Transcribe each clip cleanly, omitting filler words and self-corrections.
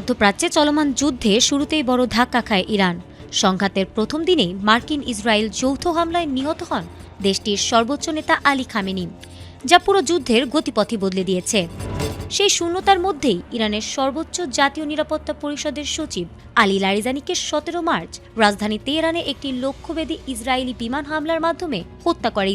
মধ্যপ্রাচ্যে চলমান যুদ্ধে শুরুতেই বড় ধাক্কা খায় ইরান। সংঘাতের প্রথম দিনেই মার্কিন ইসরায়েল যৌথ হামলায় নিহত হন দেশটির সর্বোচ্চ নেতা আলী খামেনি, যা পুরো যুদ্ধের গতিপথই বদলে দিয়েছে। সেই শূন্যতার মধ্যেই ইরানের সর্বোচ্চ জাতীয় নিরাপত্তা পরিষদের সচিব আলী লারিজানিকে ১৭ মার্চ রাজধানী তেহরানে একটি লক্ষ্যভেদী ইসরায়েলি বিমান হামলার মাধ্যমে হত্যা করে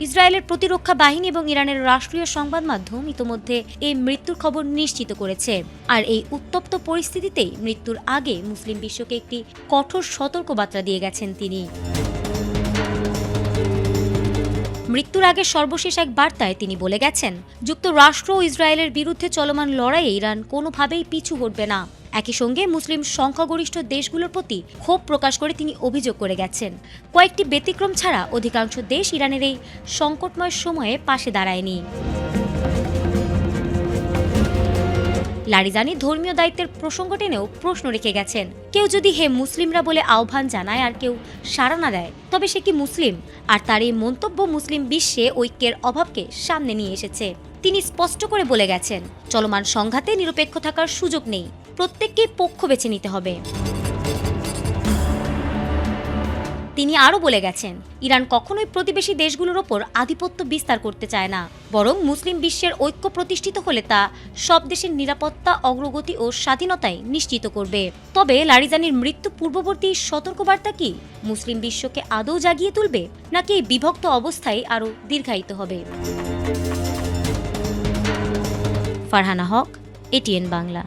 ইসরায়েলের প্রতিরক্ষা বাহিনী এবং ইরানের রাষ্ট্রীয় সংবাদ মাধ্যম ইতোমধ্যে এই মৃত্যুর খবর নিশ্চিত করেছে। আর এই উত্তপ্ত পরিস্থিতিতেই মৃত্যুর আগে মুসলিম বিশ্বকে একটি কঠোর সতর্কবার্তা দিয়ে গেছেন তিনি। মৃত্যুর আগে সর্বশেষ এক বার্তায় তিনি বলে গেছেন, যুক্তরাষ্ট্র ও ইসরায়েলের বিরুদ্ধে চলমান লড়াইয়ে ইরান কোনোভাবেই পিছু হটবে না। একই সঙ্গে মুসলিম সংখ্যাগরিষ্ঠ দেশগুলোর প্রতি ক্ষোভ প্রকাশ করে তিনি অভিযোগ করে গেছেন, কয়েকটি ব্যতিক্রম ছাড়া অধিকাংশ দেশ ইরানের এই সংকটময় সময়ে পাশে দাঁড়ায়নি। লারিজানি ধর্মীয় দায়িত্বের প্রসঙ্গ টেনেও প্রশ্ন রেখে গেছেন, কেউ যদি হে মুসলিমরা বলে আহ্বান জানায় আর কেউ সাড়া না দেয়, তবে সে কি মুসলিম? আর তার এই মন্তব্য মুসলিম বিশ্বে ঐক্যের অভাবকে সামনে নিয়ে এসেছে। তিনি স্পষ্ট করে বলে গেছেন, চলমান সংঘাতে নিরপেক্ষ থাকার সুযোগ নেই, প্রত্যেককেই পক্ষ বেছে নিতে হবে। তিনি আরও বলে গেছেন, ইরান কখনোই প্রতিবেশী দেশগুলোর ওপর আধিপত্য বিস্তার করতে চায় না, বরং মুসলিম বিশ্বের ঐক্য প্রতিষ্ঠিত হলে তা সব দেশের নিরাপত্তা, অগ্রগতি ও স্বাধীনতাই নিশ্চিত করবে। তবে লারিজানির মৃত্যু পূর্ববর্তী সতর্কবার্তা কি মুসলিম বিশ্বকে আদৌ জাগিয়ে তুলবে, নাকি এই বিভক্ত অবস্থায় আরও দীর্ঘায়িত হবে? ফারহানা হক, এটিএন বাংলা।